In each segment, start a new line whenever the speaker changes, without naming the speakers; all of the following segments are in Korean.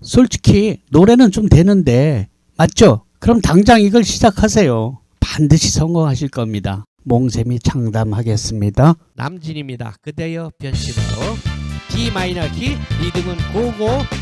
솔직히 노래는 좀 되는데 맞죠? 그럼 당장 이걸 시작하세요. 반드시 성공하실 겁니다. 몽샘이 장담하겠습니다. 남진입니다. 그대여 변심으로 D 마이너 키, 리듬은 고고.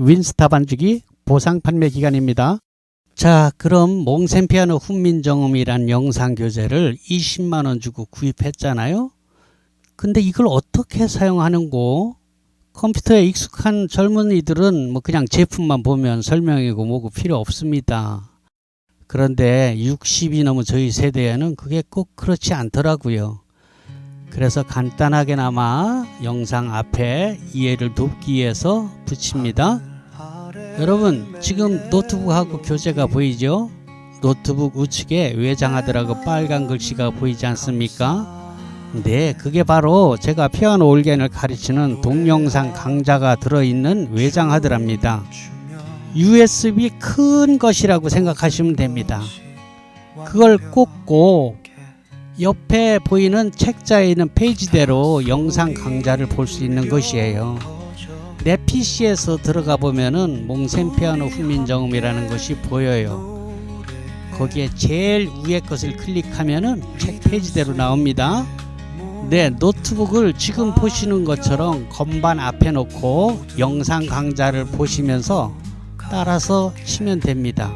윈스타 반죽이 보상 판매 기간입니다. 자, 그럼 몽샘 피아노 훈민정음이란 영상 교재를 20만원 주고 구입했잖아요. 근데 이걸 어떻게 사용하는고? 컴퓨터에 익숙한 젊은이들은 뭐 그냥 제품만 보면 설명이고 뭐고 필요 없습니다. 그런데 60이 넘은 저희 세대에는 그게 꼭 그렇지 않더라고요. 그래서 간단하게나마 영상 앞에 이해를 돕기 위해서 붙입니다. 여러분, 지금 노트북하고 교재가 보이죠? 노트북 우측에 외장하드라고 빨간 글씨가 보이지 않습니까? 네, 그게 바로 제가 피아노 올겐을 가르치는 동영상 강좌가 들어있는 외장하드랍니다. USB 큰 것이라고 생각하시면 됩니다. 그걸 꽂고 옆에 보이는 책자에 있는 페이지대로 영상 강좌를 볼 수 있는 것이에요. 내 PC에서 들어가 보면은 몽샘 피아노 훈민정음이라는 것이 보여요. 거기에 제일 위에 것을 클릭하면은 책 페이지대로 나옵니다. 네, 노트북을 지금 보시는 것처럼 건반 앞에 놓고 영상 강좌를 보시면서 따라서 치면 됩니다.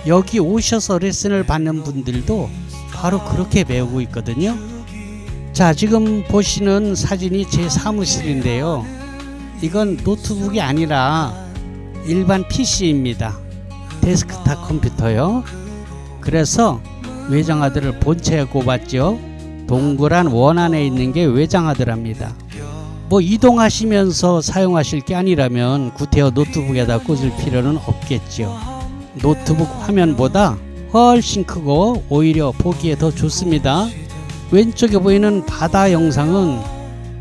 여기 오셔서 레슨을 받는 분들도 바로 그렇게 배우고 있거든요. 자, 지금 보시는 사진이 제 사무실인데요. 이건 노트북이 아니라 일반 PC입니다. 데스크탑 컴퓨터요. 그래서 외장하드를 본체에 꼽았죠. 동그란 원 안에 있는 게 외장하드랍니다. 뭐 이동하시면서 사용하실 게 아니라면 구태여 노트북에다 꽂을 필요는 없겠죠. 노트북 화면보다 훨씬 크고 오히려 보기에 더 좋습니다. 왼쪽에 보이는 바다 영상은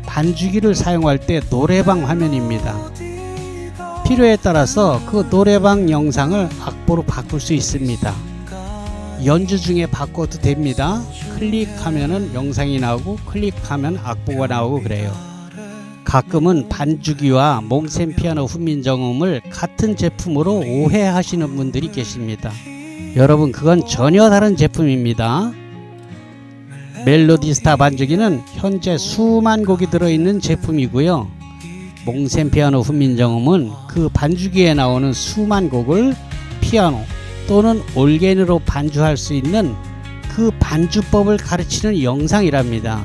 반주기를 사용할 때 노래방 화면입니다. 필요에 따라서 그 노래방 영상을 악보로 바꿀 수 있습니다. 연주 중에 바꿔도 됩니다. 클릭하면은 영상이 나오고 클릭하면 악보가 나오고 그래요. 가끔은 반주기와 몽샘 피아노 훈민정음을 같은 제품으로 오해하시는 분들이 계십니다. 여러분, 그건 전혀 다른 제품입니다. 멜로디스타 반주기는 현재 수만 곡이 들어있는 제품이고요. 몽샘 피아노 훈민정음은 그 반주기에 나오는 수만 곡을 피아노 또는 올겐으로 반주할 수 있는 그 반주법을 가르치는 영상이랍니다.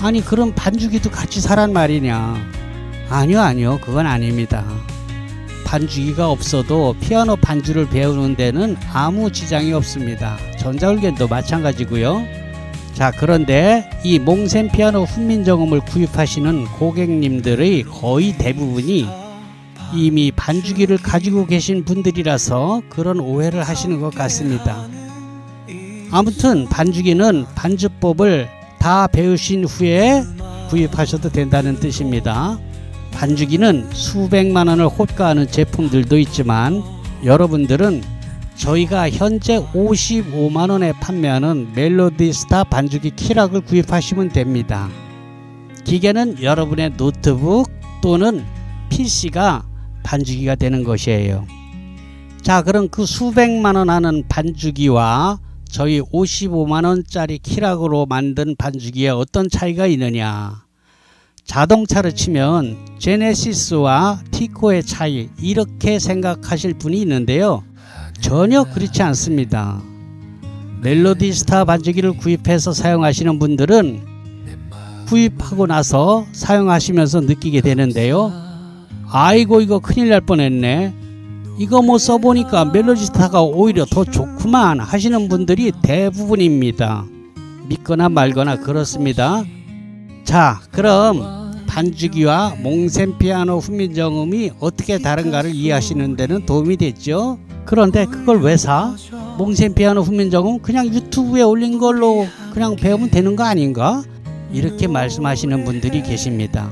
아니 그럼 반주기도 같이 사란 말이냐? 아니요 그건 아닙니다. 반주기가 없어도 피아노 반주를 배우는 데는 아무 지장이 없습니다. 전자올겐도 마찬가지고요. 자, 그런데 이 몽센 피아노 훈민정음을 구입하시는 고객님들의 거의 대부분이 이미 반주기를 가지고 계신 분들이라서 그런 오해를 하시는 것 같습니다. 아무튼 반주기는 반주법을 다 배우신 후에 구입하셔도 된다는 뜻입니다. 반주기는 수백만 원을 호가하는 제품들도 있지만 여러분들은 저희가 현재 55만 원에 판매하는 멜로디스타 반주기 키락을 구입하시면 됩니다. 기계는 여러분의 노트북 또는 PC가 반주기가 되는 것이에요. 자, 그럼 그 수백만 원 하는 반주기와 저희 55만 원짜리 키락으로 만든 반주기에 어떤 차이가 있느냐? 자동차를 치면 제네시스와 티코의 차이, 이렇게 생각하실 분이 있는데요. 전혀 그렇지 않습니다. 멜로디스타 반주기를 구입해서 사용하시는 분들은 구입하고 나서 사용하시면서 느끼게 되는데요. 아이고 이거 큰일 날 뻔했네, 이거 뭐 써보니까 멜로디스타가 오히려 더 좋구만 하시는 분들이 대부분입니다. 믿거나 말거나 그렇습니다. 자, 그럼 반주기와 몽센 피아노 훈민정음이 어떻게 다른가를 이해하시는 데는 도움이 됐죠. 그런데 그걸 왜 사? 몽센 피아노 훈민정음 그냥 유튜브에 올린 걸로 그냥 배우면 되는 거 아닌가? 이렇게 말씀하시는 분들이 계십니다.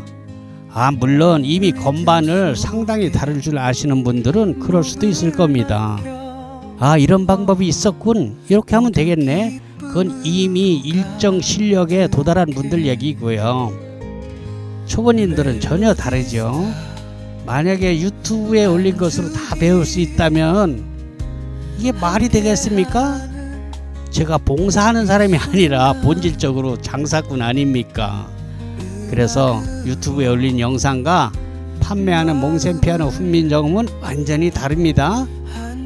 물론 이미 건반을 상당히 다룰 줄 아시는 분들은 그럴 수도 있을 겁니다. 이런 방법이 있었군, 이렇게 하면 되겠네. 그건 이미 일정 실력에 도달한 분들 얘기고요. 초보님들은 전혀 다르죠. 만약에 유튜브에 올린 것으로 다 배울 수 있다면 이게 말이 되겠습니까? 제가 봉사하는 사람이 아니라 본질적으로 장사꾼 아닙니까? 그래서 유튜브에 올린 영상과 판매하는 몽센 피아노 훈민정음은 완전히 다릅니다.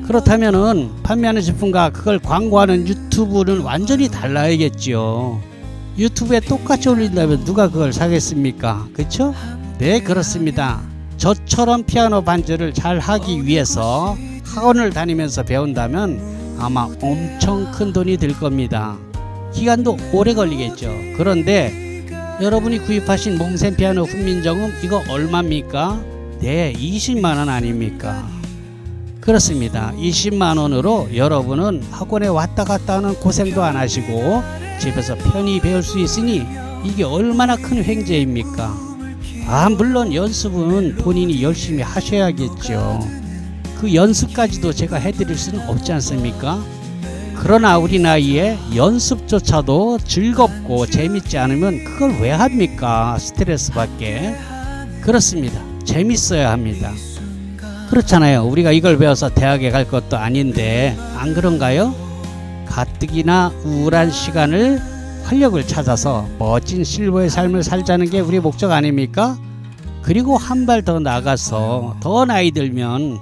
그렇다면은 판매하는 제품과 그걸 광고하는 유튜브는 완전히 달라야겠죠. 유튜브에 똑같이 올린다면 누가 그걸 사겠습니까? 그렇죠? 네, 그렇습니다. 저처럼 피아노 반주를 잘 하기 위해서 학원을 다니면서 배운다면 아마 엄청 큰 돈이 들 겁니다. 기간도 오래 걸리겠죠. 그런데 여러분이 구입하신 몽센 피아노 훈민정음 이거 얼마입니까? 네, 20만원 아닙니까? 그렇습니다. 20만원으로 여러분은 학원에 왔다 갔다 하는 고생도 안 하시고 집에서 편히 배울 수 있으니 이게 얼마나 큰 횡재입니까? 물론 연습은 본인이 열심히 하셔야겠죠. 그 연습까지도 제가 해드릴 수는 없지 않습니까? 그러나 우리 나이에 연습조차도 즐겁고 재밌지 않으면 그걸 왜 합니까? 스트레스 받게. 그렇습니다. 재밌어야 합니다. 그렇잖아요. 우리가 이걸 배워서 대학에 갈 것도 아닌데 안 그런가요? 가뜩이나 우울한 시간을 활력을 찾아서 멋진 실버의 삶을 살자는 게 우리 목적 아닙니까? 그리고 한 발 더 나가서 더 나이 들면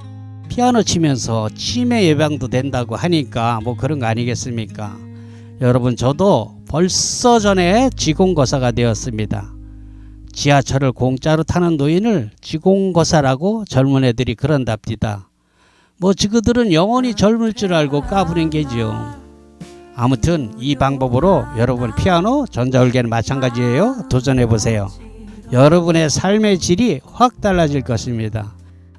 피아노 치면서 치매 예방도 된다고 하니까 뭐 그런 거 아니겠습니까? 여러분, 저도 벌써 전에 지공거사가 되었습니다. 지하철을 공짜로 타는 노인을 지공거사라고 젊은 애들이 그런답니다. 뭐 지그들은 영원히 젊을 줄 알고 까부는 게지요. 아무튼 이 방법으로 여러분 피아노, 전자올개는 마찬가지예요. 도전해보세요. 여러분의 삶의 질이 확 달라질 것입니다.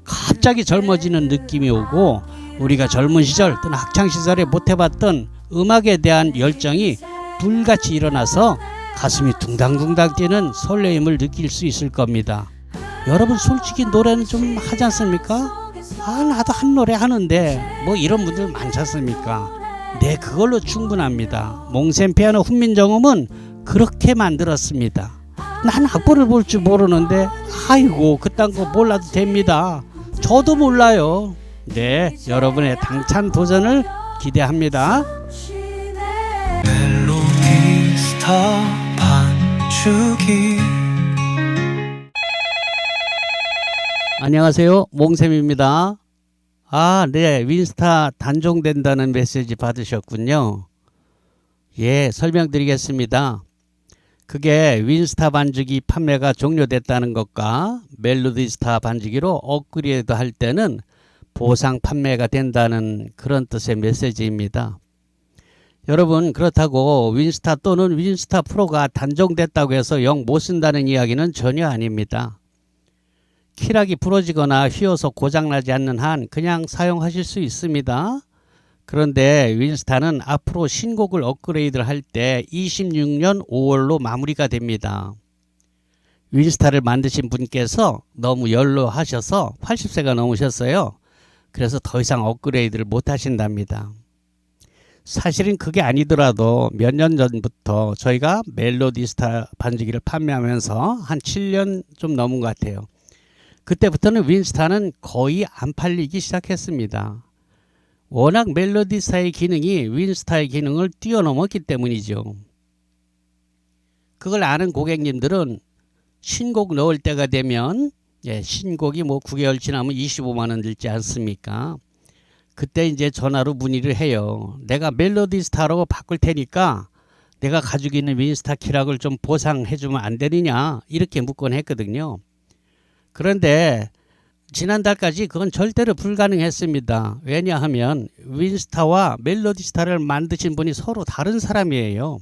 갑자기 젊어지는 느낌이 오고 우리가 젊은 시절 또는 학창시절에 못해봤던 음악에 대한 열정이 불같이 일어나서 가슴이 둥당둥당 뛰는 설레임을 느낄 수 있을 겁니다. 여러분, 솔직히 노래는 좀 하지 않습니까? 나도 한 노래 하는데 뭐 이런 분들 많지 않습니까? 네, 그걸로 충분합니다. 몽센 피아노 훈민정음은 그렇게 만들었습니다. 난 악보를 볼 줄 모르는데 아이고 그딴 거 몰라도 됩니다. 저도 몰라요. 네, 여러분의 당찬 도전을 기대합니다. 멜로디스타 반주기. 안녕하세요, 몽쌤입니다. 네, 윈스타 단종된다는 메시지 받으셨군요. 예, 설명드리겠습니다. 그게 윈스타 반죽이 판매가 종료됐다는 것과 멜로디스타 반죽기로 업그레이드 할 때는 보상 판매가 된다는 그런 뜻의 메시지입니다. 여러분, 그렇다고 윈스타 또는 윈스타 프로가 단종됐다고 해서 영 못 쓴다는 이야기는 전혀 아닙니다. 키락이 부러지거나 휘어서 고장나지 않는 한 그냥 사용하실 수 있습니다. 그런데 윈스타는 앞으로 신곡을 업그레이드를 할 때 26년 5월로 마무리가 됩니다. 윈스타를 만드신 분께서 너무 연로하셔서 80세가 넘으셨어요. 그래서 더 이상 업그레이드를 못 하신답니다. 사실은 그게 아니더라도 몇 년 전부터 저희가 멜로디스타 반죽기를 판매하면서 한 7년 좀 넘은 것 같아요. 그때부터는 윈스타는 거의 안 팔리기 시작했습니다. 워낙 멜로디스타의 기능이 윈스타의 기능을 뛰어넘었기 때문이죠. 그걸 아는 고객님들은 신곡 넣을 때가 되면 신곡이 뭐 9개월 지나면 25만 원 들지 않습니까? 그때 이제 전화로 문의를 해요. 내가 멜로디스타로 바꿀 테니까 내가 가지고 있는 윈스타 키락을 좀 보상해 주면 안 되느냐 이렇게 묻곤 했거든요. 그런데 지난달까지 그건 절대로 불가능했습니다. 왜냐하면 윈스타와 멜로디스타를 만드신 분이 서로 다른 사람이에요.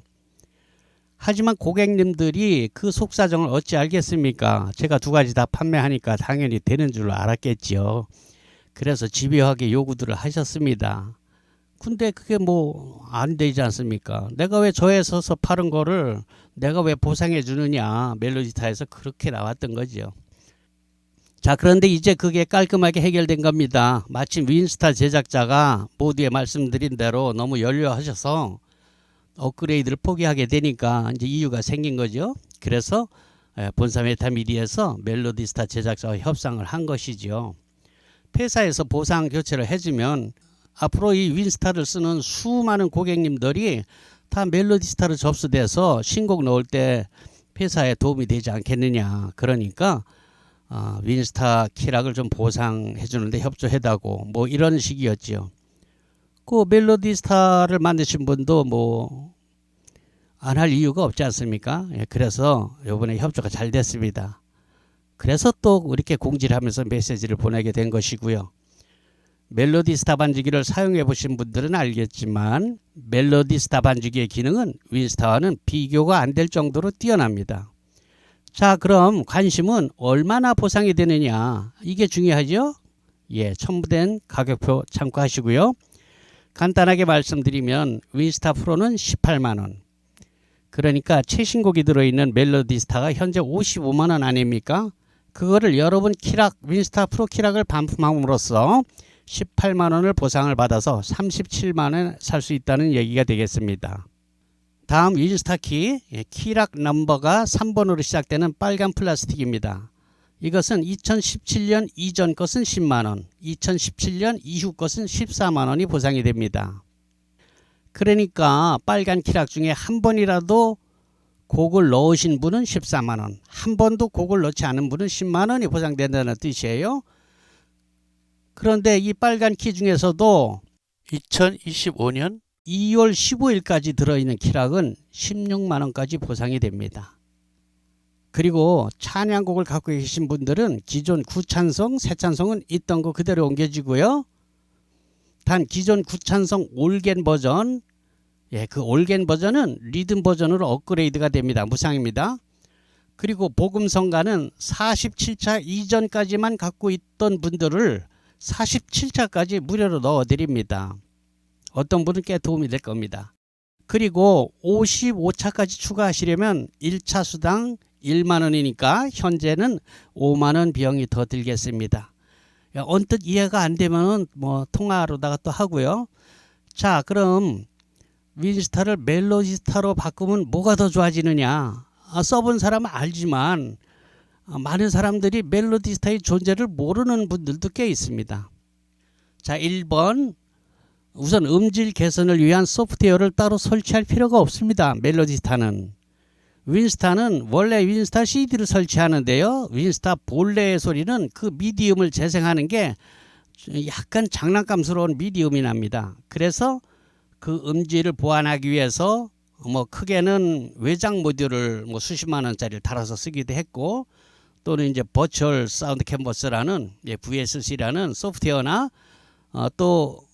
하지만 고객님들이 그 속사정을 어찌 알겠습니까? 제가 두 가지 다 판매하니까 당연히 되는 줄 알았겠지요. 그래서 집요하게 요구들을 하셨습니다. 근데 그게 뭐 안 되지 않습니까? 내가 왜 저에 서서 파는 거를 내가 왜 보상해 주느냐. 멜로디스타에서 그렇게 나왔던 거죠. 자, 그런데 이제 그게 깔끔하게 해결된 겁니다. 마침 윈스타 제작자가 모두에 말씀드린 대로 너무 연료하셔서 업그레이드를 포기하게 되니까 이제 이유가 생긴 거죠. 그래서 본사 메타미디에서 멜로디스타 제작자와 협상을 한 것이죠. 회사에서 보상 교체를 해주면 앞으로 이 윈스타를 쓰는 수많은 고객님들이 다 멜로디스타로 접수돼서 신곡 넣을 때 회사에 도움이 되지 않겠느냐. 그러니까 윈스타 키락을 좀 보상해 주는데 협조해달라고 뭐 이런 식이었죠. 그 멜로디스타를 만드신 분도 뭐 안 할 이유가 없지 않습니까? 그래서 이번에 협조가 잘 됐습니다. 그래서 또 이렇게 공지를 하면서 메시지를 보내게 된 것이고요. 멜로디스타 반죽기를 사용해 보신 분들은 알겠지만 멜로디스타 반죽기의 기능은 윈스타와는 비교가 안 될 정도로 뛰어납니다. 자, 그럼 관심은 얼마나 보상이 되느냐, 이게 중요하죠. 예, 첨부된 가격표 참고하시고요. 간단하게 말씀드리면 윈스타 프로는 18만 원, 그러니까 최신곡이 들어있는 멜로디스타가 현재 55만 원 아닙니까? 그거를 여러분 키락 윈스타 프로 키락을 반품함으로써 18만 원을 보상을 받아서 37만 원에 살 수 있다는 얘기가 되겠습니다. 다음 윈스타 키, 키락 넘버가 3번으로 시작되는 빨간 플라스틱입니다. 이것은 2017년 이전 것은 10만원, 2017년 이후 것은 14만 원이 보상이 됩니다. 그러니까 빨간 키락 중에 한 번이라도 곡을 넣으신 분은 14만 원, 한 번도 곡을 넣지 않은 분은 10만 원이 보상된다는 뜻이에요. 그런데 이 빨간 키 중에서도 2025년 2월 15일까지 들어있는 키락은 16만 원까지 보상이 됩니다. 그리고 찬양곡을 갖고 계신 분들은 기존 구찬성, 새찬성은 있던 거 그대로 옮겨지고요. 단 기존 구찬성 올겐 버전, 그 올겐 버전은 리듬 버전으로 업그레이드가 됩니다. 무상입니다. 그리고 복음성가는 47차 이전까지만 갖고 있던 분들을 47차까지 무료로 넣어드립니다. 어떤 분은 꽤 도움이 될 겁니다. 그리고 55차까지 추가하시려면 1차 수당 1만 원이니까 현재는 5만 원 비용이 더 들겠습니다. 언뜻 이해가 안 되면 뭐 통화로다가 또 하고요. 자, 그럼 윈스타를 멜로디스타로 바꾸면 뭐가 더 좋아지느냐? 써본 사람은 알지만 많은 사람들이 멜로디스타의 존재를 모르는 분들도 꽤 있습니다. 자, 1번, 우선 음질 개선을 위한 소프트웨어를 따로 설치할 필요가 없습니다. 멜로디스타는. 윈스타는 원래 윈스타 CD를 설치하는데요. 윈스타 본래의 소리는 그 미디움을 재생하는 게 약간 장난감스러운 미디움이 납니다. 그래서 그 음질을 보완하기 위해서 뭐 크게는 외장 모듈을 뭐 수십만 원짜리를 달아서 쓰기도 했고, 또는 이제 버추얼 사운드 캔버스라는 VSC라는 소프트웨어나 또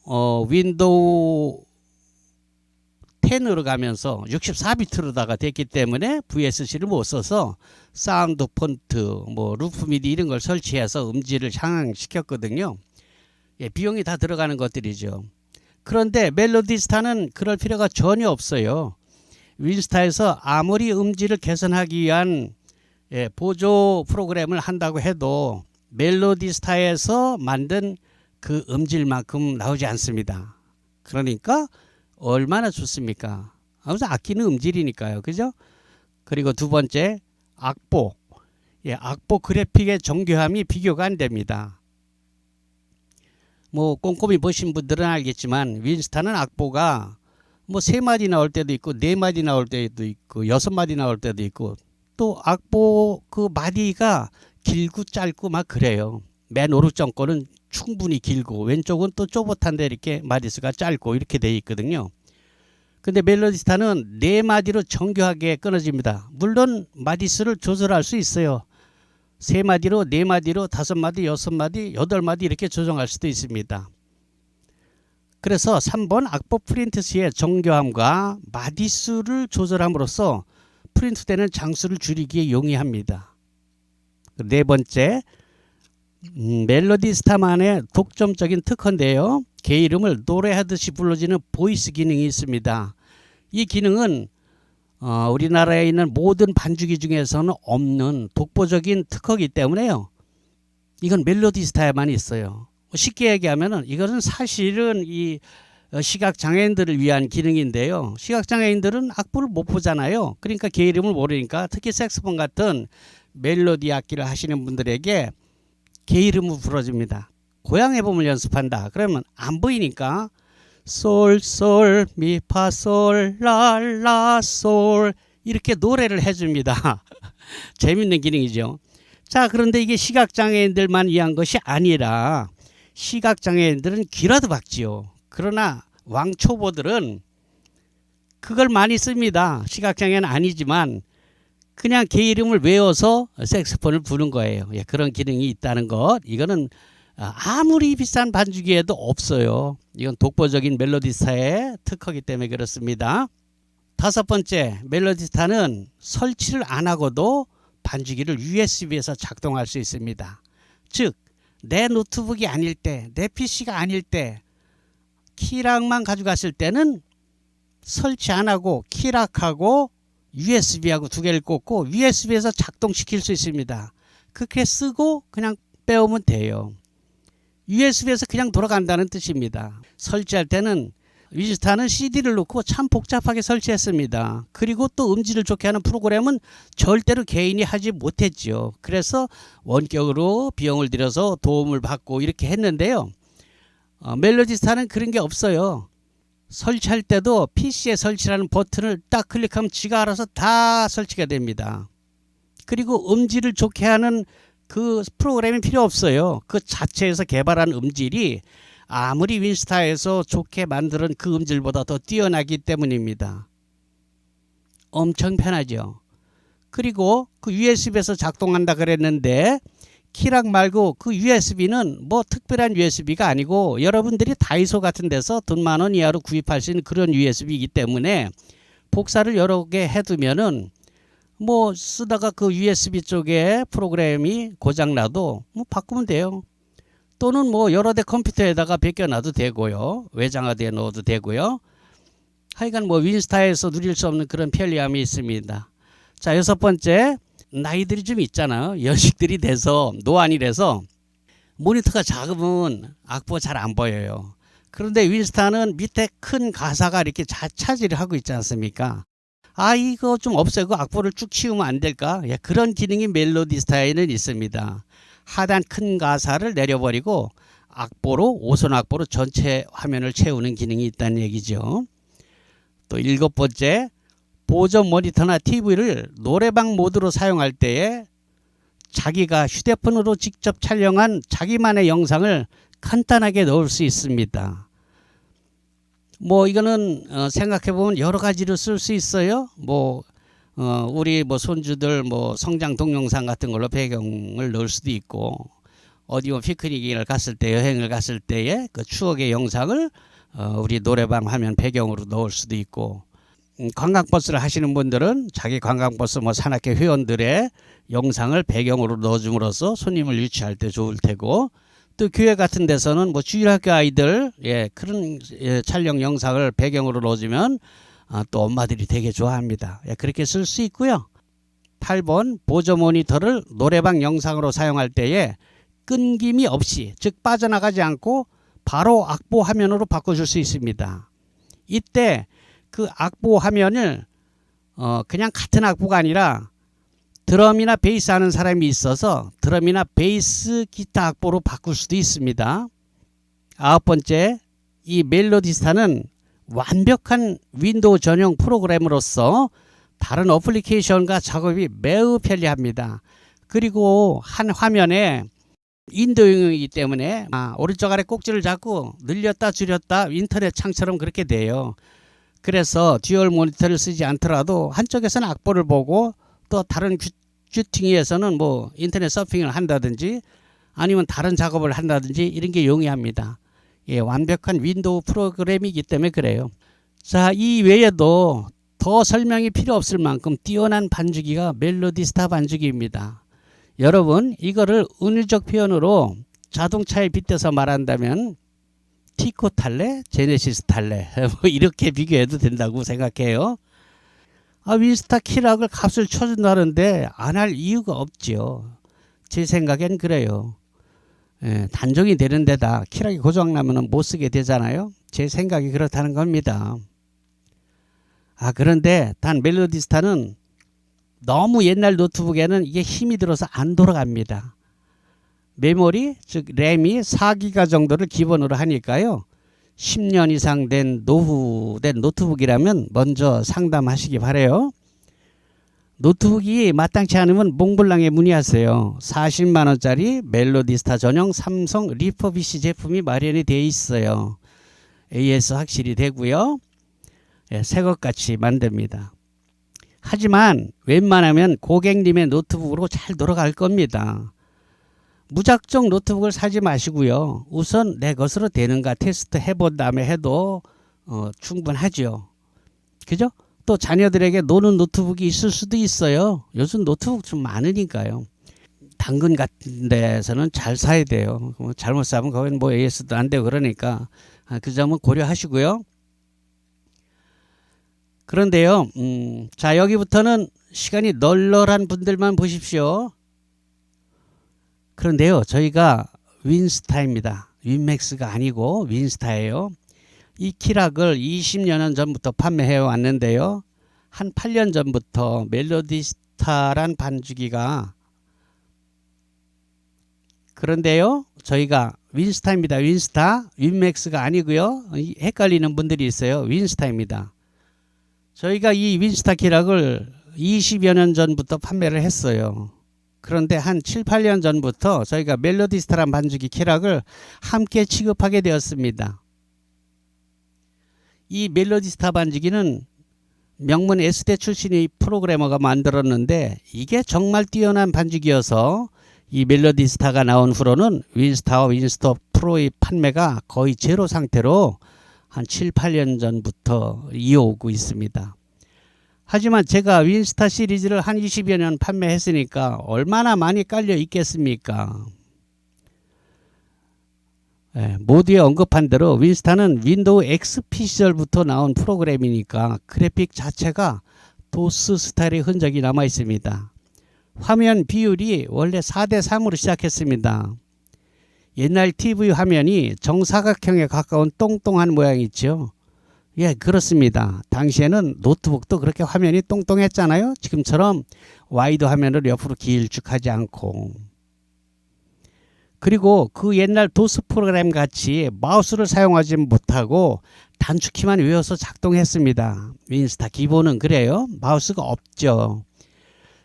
윈도우 10으로 가면서 64비트로다가 됐기 때문에 VSC를 못 써서 사운드 폰트, 뭐 루프 미디 이런 걸 설치해서 음질을 향상시켰거든요. 비용이 다 들어가는 것들이죠. 그런데 멜로디스타는 그럴 필요가 전혀 없어요. 윈스타에서 아무리 음질을 개선하기 위한 보조 프로그램을 한다고 해도 멜로디스타에서 만든 그 음질만큼 나오지 않습니다. 그러니까 얼마나 좋습니까? 아무튼 악기는 음질이니까요. 그죠? 그리고 두 번째, 악보. 악보 그래픽의 정교함이 비교가 안 됩니다. 뭐 꼼꼼히 보신 분들은 알겠지만 윈스타는 악보가 뭐 3마디 나올 때도 있고 4마디 나올 때도 있고 6마디 나올 때도 있고, 또 악보 그 마디가 길고 짧고 막 그래요. 맨 오른쪽 거는 충분히 길고 왼쪽은 또 쪼봇한데 이렇게 마디수가 짧고 이렇게 돼 있거든요. 근데 멜로디스타는 4마디로 정교하게 끊어집니다. 물론 마디수를 조절할 수 있어요. 3마디로, 4마디로, 5마디, 6마디, 8마디 이렇게 조정할 수도 있습니다. 그래서 3번 악보 프린트 시의 정교함과 마디수를 조절함으로써 프린트되는 장수를 줄이기에 용이합니다. 네 번째, 멜로디스타만의 독점적인 특허인데요. 개 이름을 노래하듯이 불러지는 보이스 기능이 있습니다. 이 기능은 우리나라에 있는 모든 반주기 중에서는 없는 독보적인 특허이기 때문에요. 이건 멜로디스타에만 있어요. 쉽게 얘기하면은 이것은 사실은 이 시각장애인들을 위한 기능인데요. 시각장애인들은 악보를 못 보잖아요. 그러니까 개 이름을 모르니까 특히 색소폰 같은 멜로디 악기를 하시는 분들에게 개 이름을 불러줍니다. 고향 해봄을 연습한다. 그러면 안 보이니까 솔, 솔, 미, 파, 솔, 라, 라, 솔 이렇게 노래를 해줍니다. 재밌는 기능이죠. 자, 그런데 이게 시각장애인들만 위한 것이 아니라 시각장애인들은 귀라도 박지요. 그러나 왕초보들은 그걸 많이 씁니다. 시각장애는 아니지만 그냥 개 이름을 외워서 색소폰을 부는 거예요. 그런 기능이 있다는 것. 이거는 아무리 비싼 반주기에도 없어요. 이건 독보적인 멜로디스타의 특허이기 때문에 그렇습니다. 다섯 번째, 멜로디스타는 설치를 안 하고도 반주기를 USB에서 작동할 수 있습니다. 즉, 내 노트북이 아닐 때, 내 PC가 아닐 때 키락만 가져갔을 때는 설치 안 하고 키락하고 USB하고 두 개를 꽂고 USB에서 작동시킬 수 있습니다. 그렇게 쓰고 그냥 빼오면 돼요. USB에서 그냥 돌아간다는 뜻입니다. 설치할 때는 윈스타는 CD를 넣고 참 복잡하게 설치했습니다. 그리고 또 음질을 좋게 하는 프로그램은 절대로 개인이 하지 못했죠. 그래서 원격으로 비용을 들여서 도움을 받고 이렇게 했는데요. 멜로디스타는 그런 게 없어요. 설치할 때도 PC에 설치라는 버튼을 딱 클릭하면 지가 알아서 다 설치가 됩니다. 그리고 음질을 좋게 하는 그 프로그램이 필요 없어요. 그 자체에서 개발한 음질이 아무리 윈스타에서 좋게 만드는 그 음질보다 더 뛰어나기 때문입니다. 엄청 편하죠. 그리고 그 USB에서 작동한다 그랬는데 키락 말고 그 USB는 뭐 특별한 USB가 아니고 여러분들이 다이소 같은 데서 돈 10,000원 이하로 구입할 수 있는 그런 USB이기 때문에 복사를 여러 개 해두면은 뭐 쓰다가 그 USB 쪽에 프로그램이 고장나도 뭐 바꾸면 돼요. 또는 뭐 여러 대 컴퓨터에다가 베껴놔도 되고요. 외장하드에 넣어도 되고요. 하여간 뭐 윈스타에서 누릴 수 없는 그런 편리함이 있습니다. 자, 여섯 번째, 나이들이 좀 있잖아요. 연식들이 돼서 노안이 돼서 모니터가 작으면 악보가 잘 안 보여요. 그런데 윈스타는 밑에 큰 가사가 이렇게 차지를 하고 있지 않습니까? 아, 이거 좀 없애고 악보를 쭉 치우면 안 될까? 그런 기능이 멜로디스타에는 있습니다. 하단 큰 가사를 내려버리고 악보로, 오선 악보로 전체 화면을 채우는 기능이 있다는 얘기죠. 또 일곱 번째, 보조 모니터나 TV를 노래방 모드로 사용할 때에 자기가 휴대폰으로 직접 촬영한 자기만의 영상을 간단하게 넣을 수 있습니다. 뭐 이거는 생각해 보면 여러 가지로 쓸 수 있어요. 뭐 우리 뭐 손주들 뭐 성장 동영상 같은 걸로 배경을 넣을 수도 있고, 어디 뭐 피크닉을 갔을 때, 여행을 갔을 때의 그 추억의 영상을 우리 노래방 화면 배경으로 넣을 수도 있고, 관광버스를 하시는 분들은 자기 관광버스 뭐 산악회 회원들의 영상을 배경으로 넣어줌으로써 손님을 유치할 때 좋을 테고, 또 교회 같은 데서는 뭐 주일학교 아이들 그런 촬영 영상을 배경으로 넣어주면 또 엄마들이 되게 좋아합니다. 그렇게 쓸 수 있고요. 8번 보조 모니터를 노래방 영상으로 사용할 때에 끊김이 없이, 즉 빠져나가지 않고 바로 악보 화면으로 바꿔줄 수 있습니다. 이때 그 악보 화면을 그냥 같은 악보가 아니라 드럼이나 베이스 하는 사람이 있어서 드럼이나 베이스 기타 악보로 바꿀 수도 있습니다. 9번째, 이 멜로디스타는 완벽한 윈도우 전용 프로그램으로서 다른 어플리케이션과 작업이 매우 편리합니다. 그리고 한 화면에 윈도우이기 때문에 오른쪽 아래 꼭지를 잡고 늘렸다 줄였다 인터넷 창처럼 그렇게 돼요. 그래서 듀얼 모니터를 쓰지 않더라도 한쪽에서는 악보를 보고 또 다른 큐팅에서는 뭐 인터넷 서핑을 한다든지 아니면 다른 작업을 한다든지 이런 게 용이합니다. 완벽한 윈도우 프로그램이기 때문에 그래요. 자, 이 외에도 더 설명이 필요 없을 만큼 뛰어난 반주기가 멜로디스타 반주기입니다. 여러분, 이거를 은유적 표현으로 자동차에 빗대서 말한다면 티코 탈래? 제네시스 탈래? 뭐 이렇게 비교해도 된다고 생각해요. 윈스타 키락을 값을 쳐준다는데 안 할 이유가 없지요. 제 생각엔 그래요. 단종이 되는 데다 키락이 고장나면 못 쓰게 되잖아요. 제 생각이 그렇다는 겁니다. 그런데 단 멜로디스타는 너무 옛날 노트북에는 이게 힘이 들어서 안 돌아갑니다. 메모리, 즉 램이 4기가 정도를 기본으로 하니까요. 10년 이상 된 노후된 노트북이라면 먼저 상담하시기 바래요. 노트북이 마땅치 않으면 몽블랑에 문의하세요. 40만 원짜리 멜로디스타 전용 삼성 리퍼비시 제품이 마련이 되어 있어요. AS 확실히 되고요. 새것같이 만듭니다. 하지만 웬만하면 고객님의 노트북으로 잘 돌아갈 겁니다. 무작정 노트북을 사지 마시고요. 우선 내 것으로 되는가 테스트 해본 다음에 해도 충분하죠. 그죠? 또 자녀들에게 노는 노트북이 있을 수도 있어요. 요즘 노트북 좀 많으니까요. 당근 같은 데서는 잘 사야 돼요. 잘못 사면 거긴 뭐 AS도 안 되고 그러니까 그 점은 고려하시고요. 그런데요, 자, 여기부터는 시간이 널널한 분들만 보십시오. 그런데요, 저희가 윈스타입니다. 윈맥스가 아니고 윈스타예요. 이 키락을 20년 전부터 판매해 왔는데요. 한 8년 전부터 멜로디스타란 반주기가, 그런데요, 저희가 윈스타입니다. 윈스타, 윈맥스가 아니고요. 헷갈리는 분들이 있어요. 윈스타입니다. 저희가 이 윈스타 키락을 20여 년 전부터 판매를 했어요. 그런데 한 7, 8년 전부터 저희가 멜로디스타란 반주기 키락을 함께 취급하게 되었습니다. 이 멜로디스타 반주기는 명문 S대 출신의 프로그래머가 만들었는데 이게 정말 뛰어난 반주기여서 이 멜로디스타가 나온 후로는 윈스타와 윈스타 프로의 판매가 거의 제로 상태로 한 7, 8년 전부터 이어오고 있습니다. 하지만 제가 윈스타 시리즈를 한 20여 년 판매했으니까 얼마나 많이 깔려 있겠습니까? 모두에 언급한 대로 윈스타는 윈도우 XP 시절부터 나온 프로그램이니까 그래픽 자체가 도스 스타일의 흔적이 남아 있습니다. 화면 비율이 원래 4:3으로 시작했습니다. 옛날 TV 화면이 정사각형에 가까운 똥똥한 모양이 있죠. 그렇습니다. 당시에는 노트북도 그렇게 화면이 똥똥했잖아요. 지금처럼 와이드 화면을 옆으로 길쭉하지 않고. 그리고 그 옛날 도스 프로그램 같이 마우스를 사용하지 못하고 단축키만 외워서 작동했습니다. 윈스타 기본은 그래요. 마우스가 없죠.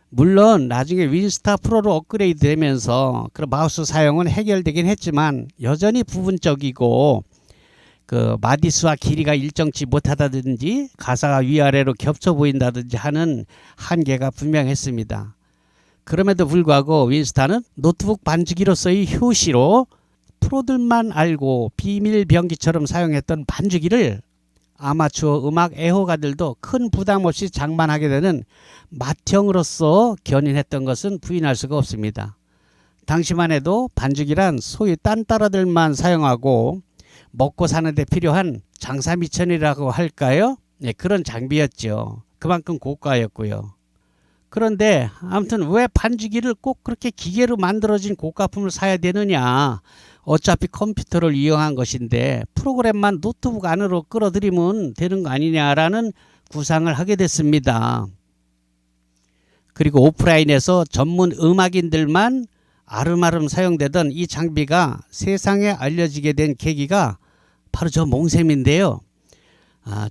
물론 나중에 윈스타 프로로 업그레이드 되면서 그 마우스 사용은 해결되긴 했지만 여전히 부분적이고 그 마디수와 길이가 일정치 못하다든지 가사가 위아래로 겹쳐 보인다든지 하는 한계가 분명했습니다. 그럼에도 불구하고 윈스턴은 노트북 반주기로서의 효시로 프로들만 알고 비밀 병기처럼 사용했던 반주기를 아마추어 음악 애호가들도 큰 부담 없이 장만하게 되는 맏형으로서 견인했던 것은 부인할 수가 없습니다. 당시만 해도 반주기란 소위 딴따라들만 사용하고 먹고 사는 데 필요한 장사미천이라고 할까요? 네, 그런 장비였죠. 그만큼 고가였고요. 그런데 아무튼 왜 반주기를 꼭 그렇게 기계로 만들어진 고가품을 사야 되느냐. 어차피 컴퓨터를 이용한 것인데 프로그램만 노트북 안으로 끌어들이면 되는 거 아니냐라는 구상을 하게 됐습니다. 그리고 오프라인에서 전문 음악인들만 아름아름 사용되던 이 장비가 세상에 알려지게 된 계기가 바로 저 몽셈인데요.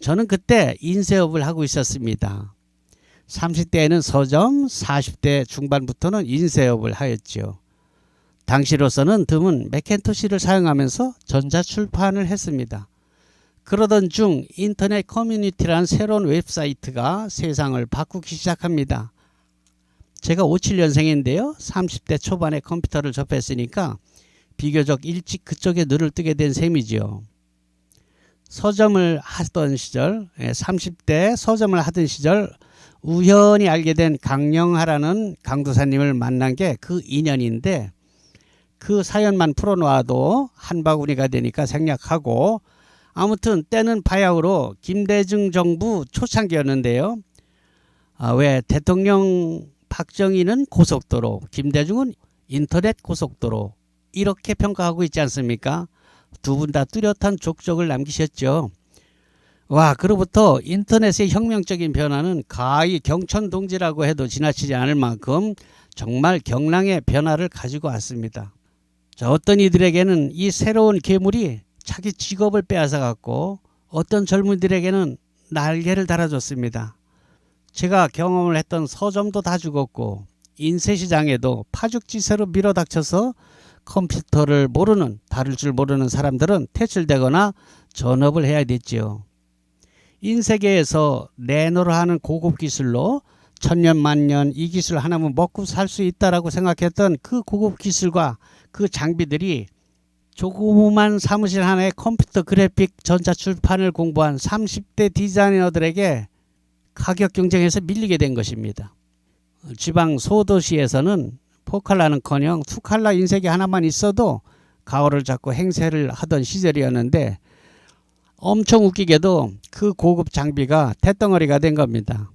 저는 그때 인쇄업을 하고 있었습니다. 30대에는 서점, 40대 중반부터는 인쇄업을 하였죠. 당시로서는 드문 맥킨토시를 사용하면서 전자출판을 했습니다. 그러던 중 인터넷 커뮤니티라는 새로운 웹사이트가 세상을 바꾸기 시작합니다. 제가 57년생인데요. 30대 초반에 컴퓨터를 접했으니까 비교적 일찍 그쪽에 눈을 뜨게 된 셈이죠. 서점을 하던 시절, 30대 서점을 하던 시절 우연히 알게 된 강영하라는 강도사님을 만난 게 그 인연인데 그 사연만 풀어놓아도 한 바구니가 되니까 생략하고 아무튼 때는 바야흐로 김대중 정부 초창기였는데요. 왜 대통령 박정희는 고속도로, 김대중은 인터넷 고속도로 이렇게 평가하고 있지 않습니까? 두 분 다 뚜렷한 족적을 남기셨죠. 와, 그로부터 인터넷의 혁명적인 변화는 가히 경천동지라고 해도 지나치지 않을 만큼 정말 경랑의 변화를 가지고 왔습니다. 자, 어떤 이들에게는 이 새로운 괴물이 자기 직업을 빼앗아갔고 어떤 젊은이들에게는 날개를 달아줬습니다. 제가 경험을 했던 서점도 다 죽었고 인쇄시장에도 파죽지세로 밀어닥쳐서 컴퓨터를 모르는, 다룰 줄 모르는 사람들은 퇴출되거나 전업을 해야 됐지요. 인쇄계에서 내노로 하는 고급 기술로 천년 만년 이 기술 하나면 먹고 살 수 있다라고 생각했던 그 고급 기술과 그 장비들이 조그만 사무실 하나에 컴퓨터 그래픽 전자출판을 공부한 30대 디자이너들에게 가격 경쟁에서 밀리게 된 것입니다. 지방 소도시에서는 4칼라는커녕 2칼라 인쇄기 하나만 있어도 가오를 잡고 행세를 하던 시절이었는데 엄청 웃기게도 그 고급 장비가 대덩어리가 된 겁니다.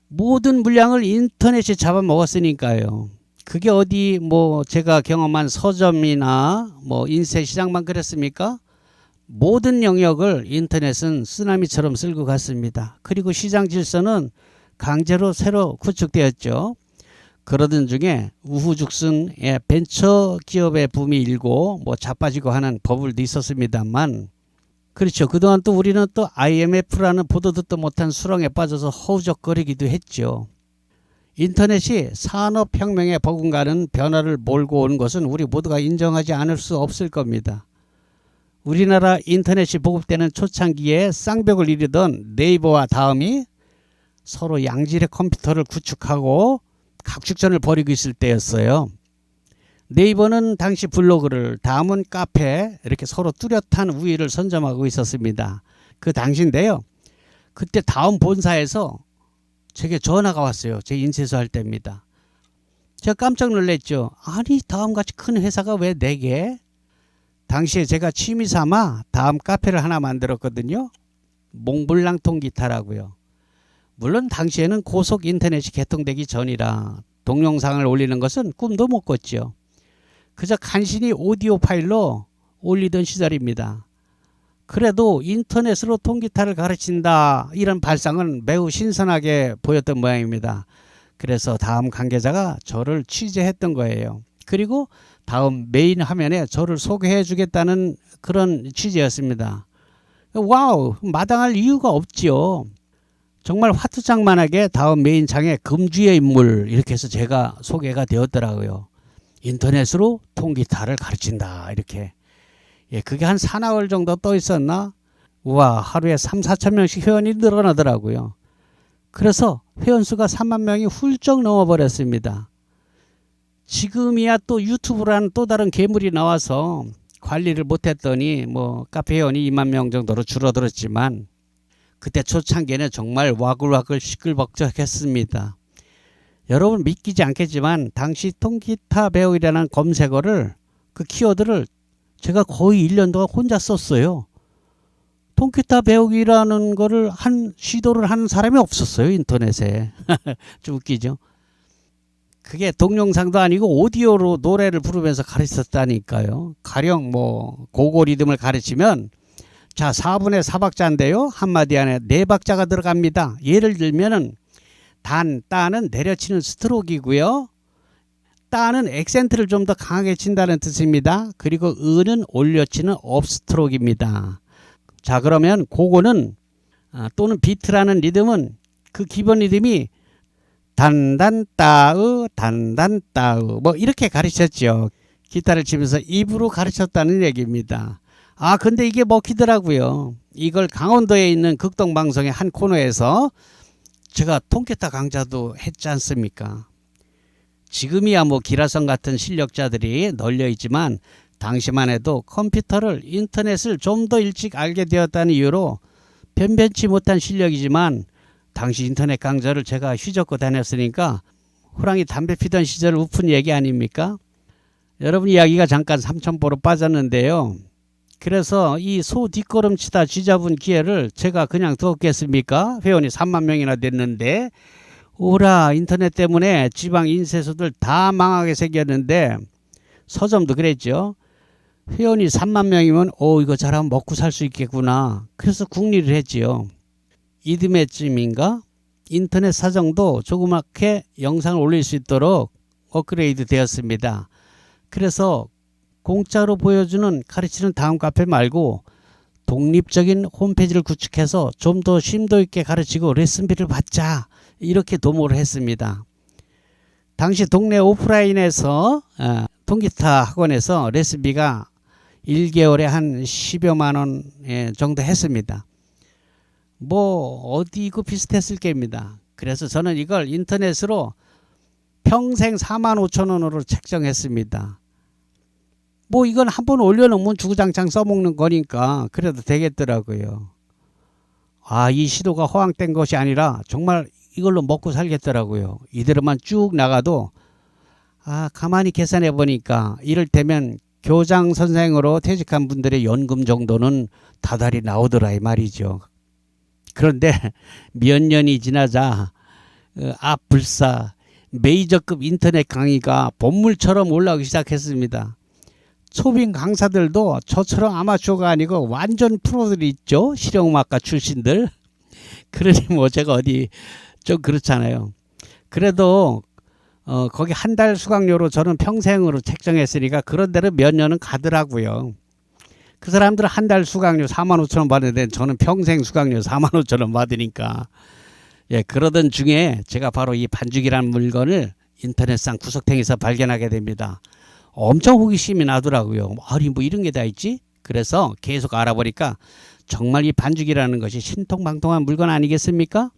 모든 물량을 인터넷이 잡아먹었으니까요. 그게 어디 제가 경험한 서점이나 인쇄 시장만 그랬습니까? 모든 영역을 인터넷은 쓰나미처럼 쓸고 갔습니다. 그리고 시장 질서는 강제로 새로 구축되었죠. 그러던 중에 우후죽순 벤처 기업의 붐이 일고 자빠지고 하는 버블도 있었습니다만 그렇죠. 그동안 또 우리는 또 IMF라는 보도 듣도 못한 수렁에 빠져서 허우적거리기도 했죠. 인터넷이 산업혁명에 버금가는 변화를 몰고 온 것은 우리 모두가 인정하지 않을 수 없을 겁니다. 우리나라 인터넷이 보급되는 초창기에 쌍벽을 이루던 네이버와 다음이 서로 양질의 컴퓨터를 구축하고 각축전을 벌이고 있을 때였어요. 네이버는 당시 블로그를, 다음은 카페 이렇게 서로 뚜렷한 우위를 선점하고 있었습니다. 그 당시인데요. 그때 다음 본사에서 제게 전화가 왔어요. 제 인쇄소 할 때입니다. 제가 깜짝 놀랐죠. 아니 다음같이 큰 회사가 왜 4개? 당시에 제가 취미 삼아 다음 카페를 하나 만들었거든요. 몽블랑 통기타라고요. 물론 당시에는 고속 인터넷이 개통되기 전이라 동영상을 올리는 것은 꿈도 못 꿨죠. 그저 간신히 오디오 파일로 올리던 시절입니다. 그래도 인터넷으로 통기타를 가르친다 이런 발상은 매우 신선하게 보였던 모양입니다. 그래서 다음 관계자가 저를 취재했던 거예요. 그리고 다음 메인 화면에 저를 소개해 주겠다는 그런 취지였습니다. 와우, 마땅할 이유가 없지요. 정말 화투장만하게 다음 메인 장에 금주의 인물 이렇게 해서 제가 소개가 되었더라고요. 인터넷으로 통기타를 가르친다 이렇게. 예, 그게 한 4나흘 정도 떠 있었나? 우와, 하루에 3, 4천 명씩 회원이 늘어나더라고요. 그래서 회원수가 3만 명이 훌쩍 넘어버렸습니다. 지금이야 또 유튜브라는 또 다른 괴물이 나와서 관리를 못했더니 뭐 카페 회원이 2만 명 정도로 줄어들었지만 그때 초창기에는 정말 와글와글 시끌벅적했습니다. 여러분 믿기지 않겠지만 당시 통기타 배우기라는 검색어를 그 키워드를 제가 거의 1년 동안 혼자 썼어요. 통기타 배우기라는 거를 시도를 하는 사람이 없었어요, 인터넷에. 좀 웃기죠. 그게 동영상도 아니고 오디오로 노래를 부르면서 가르쳤다니까요. 가령 뭐 고고 리듬을 가르치면 자 4분의 4박자인데요. 한마디 안에 4박자가 들어갑니다. 예를 들면은 단, 따는 내려치는 스트로크이고요. 따는 액센트를 좀 더 강하게 친다는 뜻입니다. 그리고 은은 올려치는 업스트로크입니다. 자 그러면 그거는 또는 비트라는 리듬은 그 기본 리듬이 단단 따으 단단 따으 뭐 이렇게 가르쳤죠. 기타를 치면서 입으로 가르쳤다는 얘기입니다. 근데 이게 먹히더라고요. 이걸 강원도에 있는 극동방송의 한 코너에서 제가 통기타 강좌도 했지 않습니까? 지금이야 뭐 기라성 같은 실력자들이 널려 있지만 당시만 해도 컴퓨터를 인터넷을 좀 더 일찍 알게 되었다는 이유로 변변치 못한 실력이지만 당시 인터넷 강좌를 제가 휘젓고 다녔으니까 호랑이 담배 피던 시절 우픈 얘기 아닙니까? 여러분 이야기가 잠깐 삼천포로 빠졌는데요. 그래서 이 소 뒷걸음치다 쥐잡은 기회를 제가 그냥 두었겠습니까? 회원이 3만 명이나 됐는데 오라 인터넷 때문에 지방 인쇄소들 다 망하게 생겼는데 서점도 그랬죠. 회원이 3만 명이면 이거 잘하면 먹고 살 수 있겠구나. 그래서 국리를 했지요. 이듬해쯤인가 인터넷 사정도 조그맣게 영상을 올릴 수 있도록 업그레이드 되었습니다. 그래서 공짜로 보여주는 가르치는 다음 카페 말고 독립적인 홈페이지를 구축해서 좀 더 심도 있게 가르치고 레슨비를 받자 이렇게 도모를 했습니다. 당시 동네 오프라인에서 통기타 학원에서 레슨비가 1개월에 한 10여만 원 정도 했습니다. 뭐 어디고 비슷했을 겁니다. 그래서 저는 이걸 인터넷으로 평생 4만 5천 원으로 책정했습니다. 뭐 이건 한번 올려놓으면 주구장창 써먹는 거니까 그래도 되겠더라고요. 이 시도가 허황된 것이 아니라 정말 이걸로 먹고 살겠더라고요. 이대로만 쭉 나가도 가만히 계산해 보니까 이를테면 교장 선생으로 퇴직한 분들의 연금 정도는 다달이 나오더라 이 말이죠. 그런데 몇 년이 지나자 불사 메이저급 인터넷 강의가 본물처럼 올라오기 시작했습니다. 초빙 강사들도 저처럼 아마추어가 아니고 완전 프로들이 있죠. 실용음악가 출신들. 그러니 뭐 제가 어디 좀 그렇잖아요. 그래도 거기 한 달 수강료로 저는 평생으로 책정했으니까 그런 데로 몇 년은 가더라고요. 그 사람들은 한 달 수강료 4만 5천 원 받는데 저는 평생 수강료 4만 5천 원 받으니까 그러던 중에 제가 바로 이 반죽이라는 물건을 인터넷상 구석탱이에서 발견하게 됩니다. 엄청 호기심이 나더라고요. 아니 뭐 이런 게 다 있지? 그래서 계속 알아보니까 정말 이 반죽이라는 것이 신통방통한 물건 아니겠습니까?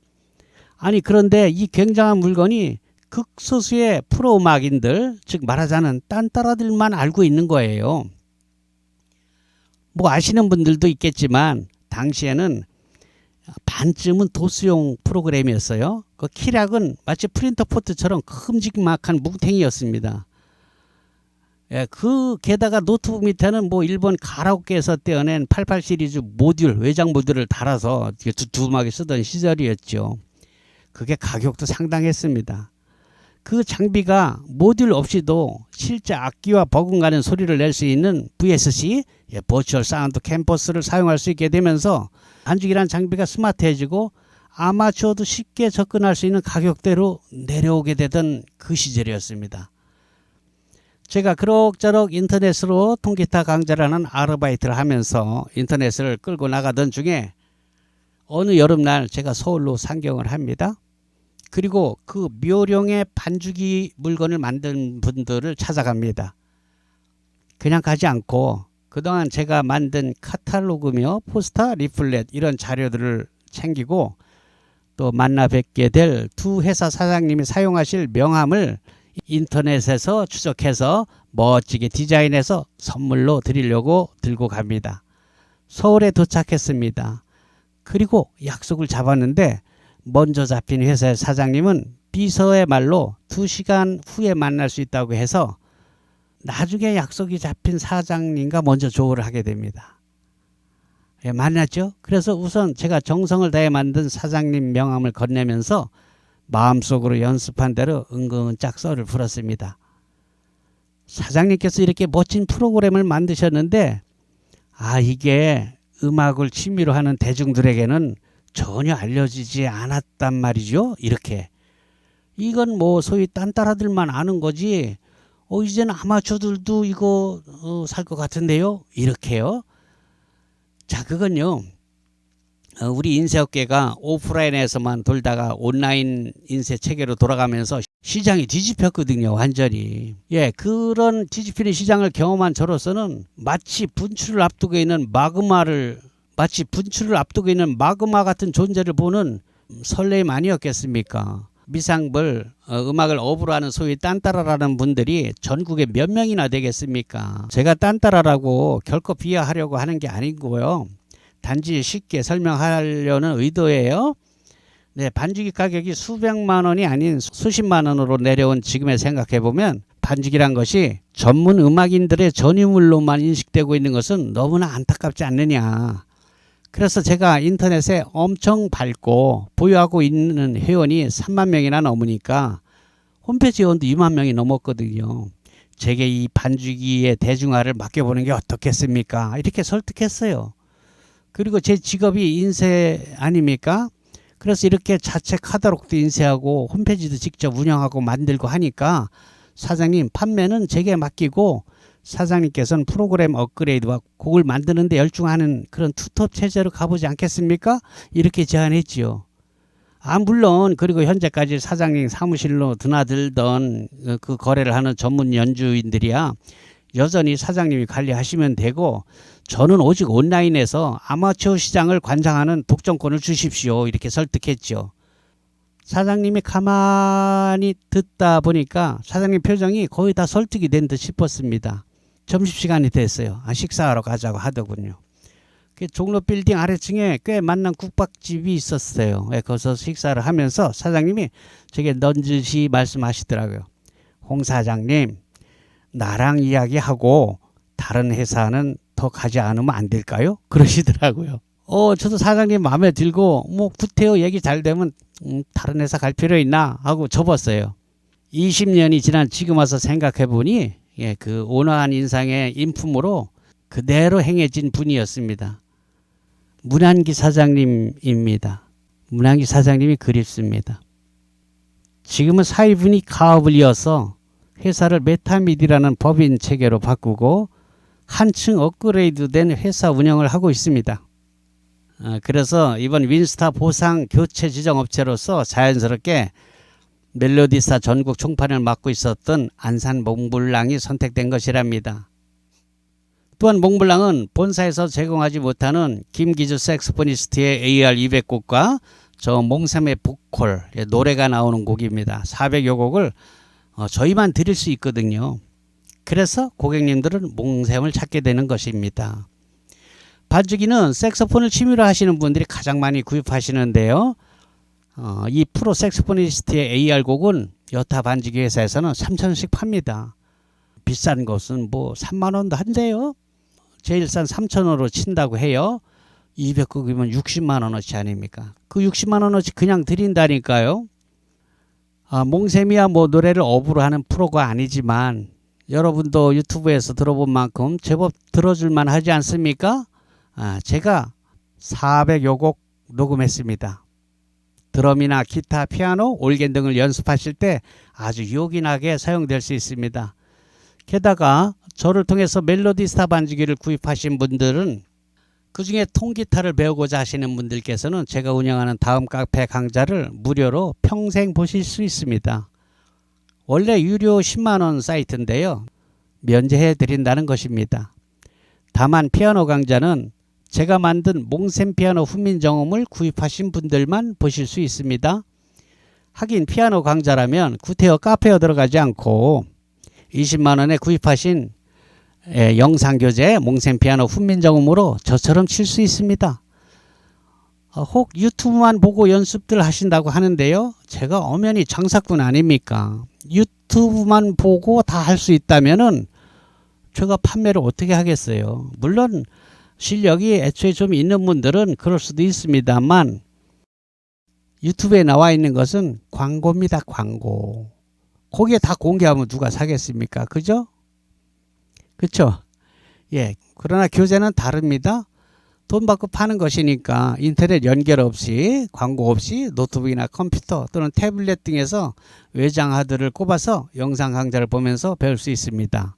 아니 그런데 이 굉장한 물건이 극소수의 프로 음악인들 즉 말하자면 딴따라들만 알고 있는 거예요. 뭐 아시는 분들도 있겠지만 당시에는 반쯤은 도수용 프로그램이었어요. 그 키락은 마치 프린터 포트처럼 큼직막한 뭉탱이였습니다. 그 게다가 노트북 밑에는 뭐 일본 가라오케에서 떼어낸 88 시리즈 모듈 외장 모듈을 달아서 두툼하게 쓰던 시절이었죠. 그게 가격도 상당했습니다. 그 장비가 모듈 없이도 실제 악기와 버금가는 소리를 낼 수 있는 VSC 버추얼 사운드 캠퍼스를 사용할 수 있게 되면서 반죽이란 장비가 스마트해지고 아마추어도 쉽게 접근할 수 있는 가격대로 내려오게 되던 그 시절이었습니다. 제가 그럭저럭 인터넷으로 통기타 강좌라는 아르바이트를 하면서 인터넷을 끌고 나가던 중에 어느 여름날 제가 서울로 상경을 합니다. 그리고 그 묘령의 반죽이 물건을 만든 분들을 찾아갑니다. 그냥 가지 않고 그동안 제가 만든 카탈로그며 포스터, 리플렛 이런 자료들을 챙기고 또 만나 뵙게 될 두 회사 사장님이 사용하실 명함을 인터넷에서 추적해서 멋지게 디자인해서 선물로 드리려고 들고 갑니다. 서울에 도착했습니다. 그리고 약속을 잡았는데 먼저 잡힌 회사의 사장님은 비서의 말로 2시간 후에 만날 수 있다고 해서 나중에 약속이 잡힌 사장님과 먼저 조율을 하게 됩니다. 예, 만났죠. 그래서 우선 제가 정성을 다해 만든 사장님 명함을 건네면서 마음속으로 연습한 대로 은근짝 썰을 풀었습니다. 사장님께서 이렇게 멋진 프로그램을 만드셨는데 이게 음악을 취미로 하는 대중들에게는 전혀 알려지지 않았단 말이죠. 이렇게. 이건 뭐 소위 딴따라들만 아는 거지 이제는 아마추어들도 이거 살 것 같은데요. 이렇게요. 자, 그건요. 우리 인쇄업계가 오프라인에서만 돌다가 온라인 인쇄 체계로 돌아가면서 시장이 뒤집혔거든요. 완전히. 예, 그런 뒤집히는 시장을 경험한 저로서는 마치 분출을 앞두고 있는 마그마 같은 존재를 보는 설렘 아니었겠습니까? 미상불 음악을 업으로 하는 소위 딴따라라는 분들이 전국에 몇 명이나 되겠습니까? 제가 딴따라라고 결코 비하하려고 하는 게 아니고요. 단지 쉽게 설명하려는 의도예요. 네, 반죽이 가격이 수백만 원이 아닌 수십만 원으로 내려온 지금에 생각해보면 반죽이란 것이 전문 음악인들의 전유물로만 인식되고 있는 것은 너무나 안타깝지 않느냐. 그래서 제가 인터넷에 엄청 밟고 보유하고 있는 회원이 3만 명이나 넘으니까 홈페이지 회원도 2만 명이 넘었거든요. 제게 이 반죽이의 대중화를 맡겨보는 게 어떻겠습니까? 이렇게 설득했어요. 그리고 제 직업이 인쇄 아닙니까? 그래서 이렇게 자체 카탈로그도 인쇄하고 홈페이지도 직접 운영하고 만들고 하니까 사장님 판매는 제게 맡기고 사장님께서는 프로그램 업그레이드와 곡을 만드는 데 열중하는 그런 투톱 체제로 가보지 않겠습니까? 이렇게 제안했지요. 물론 그리고 현재까지 사장님 사무실로 드나들던 그 거래를 하는 전문 연주인들이야 여전히 사장님이 관리하시면 되고 저는 오직 온라인에서 아마추어 시장을 관장하는 독점권을 주십시오. 이렇게 설득했죠. 사장님이 가만히 듣다 보니까 사장님 표정이 거의 다 설득이 된 듯 싶었습니다. 점심시간이 됐어요. 식사하러 가자고 하더군요. 종로 빌딩 아래층에 꽤 만난 국밥집이 있었어요. 거기서 식사를 하면서 사장님이 제게 넌지시 말씀하시더라고요. 홍 사장님, 나랑 이야기하고 다른 회사는 더 가지 않으면 안 될까요? 그러시더라고요. 저도 사장님 마음에 들고 구태여 얘기 잘 되면 다른 회사 갈 필요 있나 하고 접었어요. 20년이 지난 지금 와서 생각해 보니 그 온화한 인상의 인품으로 그대로 행해진 분이었습니다. 문한기 사장님입니다. 문한기 사장님이 그립습니다. 지금은 사위분이 가업을 이어서 회사를 메타미디라는 법인 체계로 바꾸고 한층 업그레이드된 회사 운영을 하고 있습니다. 그래서 이번 윈스타 보상 교체 지정업체로서 자연스럽게 멜로디스타 전국 총판을 맡고 있었던 안산 몽블랑이 선택된 것이랍니다. 또한 몽블랑은 본사에서 제공하지 못하는 김기주 색소포니스트의 AR 200곡과 저 몽샘의 보컬 노래가 나오는 곡입니다. 400여 곡을 저희만 드릴 수 있거든요. 그래서 고객님들은 몽샘을 찾게 되는 것입니다. 반주기는 색소폰을 취미로 하시는 분들이 가장 많이 구입하시는데요. 이 프로 색소포니스트의 AR 곡은 여타 반주기 회사에서는 3,000원씩 팝니다. 비싼 것은 3만 원도 한대요. 제일 싼 3,000원으로 친다고 해요. 200곡이면 60만 원어치 아닙니까? 그 60만 원어치 그냥 드린다니까요. 몽샘이야 노래를 업으로 하는 프로가 아니지만 여러분도 유튜브에서 들어본 만큼 제법 들어줄만 하지 않습니까? 제가 400여 곡 녹음했습니다. 드럼이나 기타, 피아노, 올겐 등을 연습하실 때 아주 요긴하게 사용될 수 있습니다. 게다가 저를 통해서 멜로디스타 반주기를 구입하신 분들은 그중에 통기타를 배우고자 하시는 분들께서는 제가 운영하는 다음 카페 강좌를 무료로 평생 보실 수 있습니다. 원래 유료 10만 원 사이트인데요. 면제해 드린다는 것입니다. 다만 피아노 강좌는 제가 만든 몽셈 피아노 훈민정음을 구입하신 분들만 보실 수 있습니다. 하긴 피아노 강좌라면 구태여 카페에 들어가지 않고 20만 원에 구입하신 영상교재 몽셈 피아노 훈민정음으로 저처럼 칠 수 있습니다. 혹 유튜브만 보고 연습들 하신다고 하는데요. 제가 엄연히 장사꾼 아닙니까? 유튜브만 보고 다 할 수 있다면은 제가 판매를 어떻게 하겠어요? 물론 실력이 애초에 좀 있는 분들은 그럴 수도 있습니다만 유튜브에 나와 있는 것은 광고입니다. 광고. 거기에 다 공개하면 누가 사겠습니까? 그죠? 그쵸? 예. 그러나 교재는 다릅니다. 돈 받고 파는 것이니까 인터넷 연결 없이 광고 없이 노트북이나 컴퓨터 또는 태블릿 등에서 외장 하드를 꼽아서 영상 강좌를 보면서 배울 수 있습니다.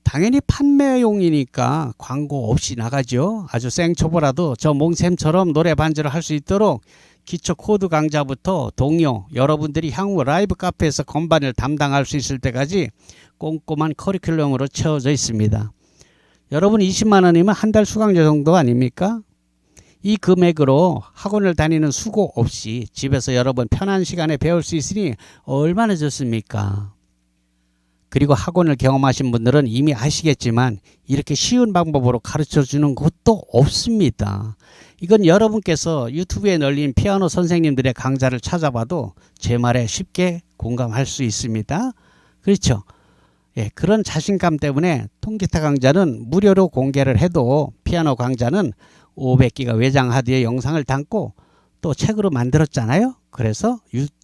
당연히 판매용이니까 광고 없이 나가죠. 아주 생초보라도 저 몽셈처럼 노래 반주를 할 수 있도록 기초 코드 강좌부터 동요, 여러분들이 향후 라이브 카페에서 건반을 담당할 수 있을 때까지 꼼꼼한 커리큘럼으로 채워져 있습니다. 여러분 20만 원이면 한 달 수강료 정도 아닙니까? 이 금액으로 학원을 다니는 수고 없이 집에서 여러분 편한 시간에 배울 수 있으니 얼마나 좋습니까? 그리고 학원을 경험하신 분들은 이미 아시겠지만 이렇게 쉬운 방법으로 가르쳐주는 것도 없습니다. 이건 여러분께서 유튜브에 널린 피아노 선생님들의 강좌를 찾아봐도 제 말에 쉽게 공감할 수 있습니다. 그렇죠? 예, 그런 자신감 때문에 통기타 강좌는 무료로 공개를 해도 피아노 강좌는 500기가 외장 하드에 영상을 담고 또 책으로 만들었잖아요. 그래서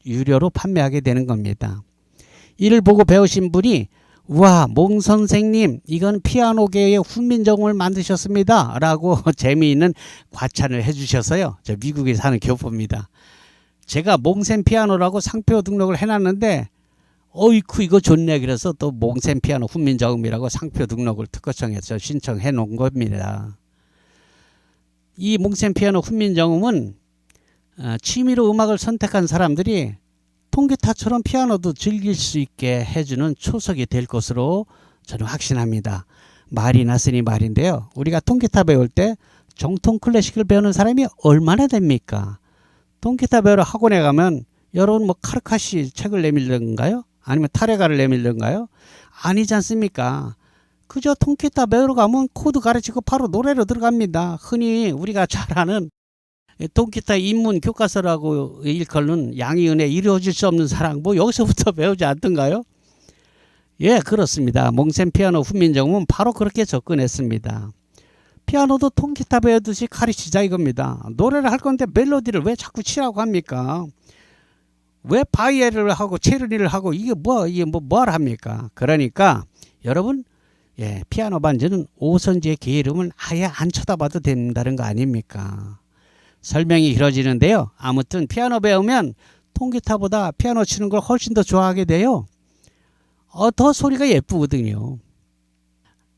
유료로 판매하게 되는 겁니다. 이를 보고 배우신 분이 와, 몽 선생님 이건 피아노계의 훈민정음을 만드셨습니다 라고 재미있는 과찬을 해주셔서요. 저 미국에 사는 교포입니다. 제가 몽셈 피아노라고 상표 등록을 해놨는데 어이쿠 이거 좋네 그래서 또 몽셈 피아노 훈민정음이라고 상표 등록을 특허청에서 신청해 놓은 겁니다. 이 몽셈 피아노 훈민정음은 취미로 음악을 선택한 사람들이 통기타처럼 피아노도 즐길 수 있게 해주는 초석이 될 것으로 저는 확신합니다. 말이 났으니 말인데요. 우리가 통기타 배울 때 정통 클래식을 배우는 사람이 얼마나 됩니까? 통기타 배우러 학원에 가면 여러분 뭐 카르카시 책을 내밀던가요? 아니면 타레가를 내밀던가요? 아니지 않습니까? 그저 통기타 배우러 가면 코드 가르치고 바로 노래로 들어갑니다. 흔히 우리가 잘 아는 통기타 입문 교과서라고 일컬는 양희은의 이루어질 수 없는 사랑 뭐 여기서부터 배우지 않던가요? 예, 그렇습니다. 몽셈 피아노 훈민정음은 바로 그렇게 접근했습니다. 피아노도 통기타 배우듯이 가르치자 이겁니다. 노래를 할 건데 멜로디를 왜 자꾸 치라고 합니까? 왜 바이엘을 하고 체르니를 하고 이게 뭐를 합니까? 그러니까 여러분 예, 피아노 반주는 오선지의 개 이름을 아예 안 쳐다봐도 된다는 거 아닙니까? 설명이 길어지는데요. 아무튼 피아노 배우면 통기타보다 피아노 치는 걸 훨씬 더 좋아하게 돼요. 더 소리가 예쁘거든요.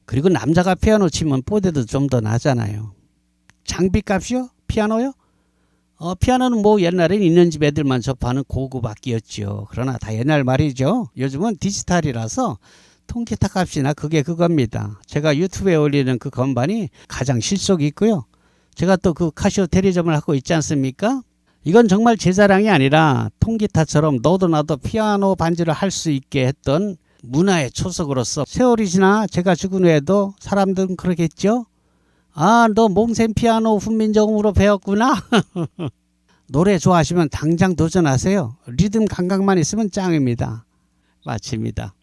그리고 남자가 피아노 치면 뽀대도 좀 더 나잖아요. 장비값이요? 피아노요? 피아노는 뭐 옛날엔 있는 집 애들만 접하는 고급 악기였죠. 그러나 다 옛날 말이죠. 요즘은 디지털이라서 통기타 값이나 그게 그겁니다. 제가 유튜브에 올리는 그 건반이 가장 실속이 있고요. 제가 또 그 카시오 대리점을 하고 있지 않습니까? 이건 정말 제 자랑이 아니라 통기타처럼 너도 나도 피아노 반주를 할 수 있게 했던 문화의 초석으로서 세월이 지나 제가 죽은 후에도 사람들은 그러겠죠? 아, 너 몽셈 피아노 훈민정음으로 배웠구나? 노래 좋아하시면 당장 도전하세요. 리듬 감각만 있으면 짱입니다. 마칩니다.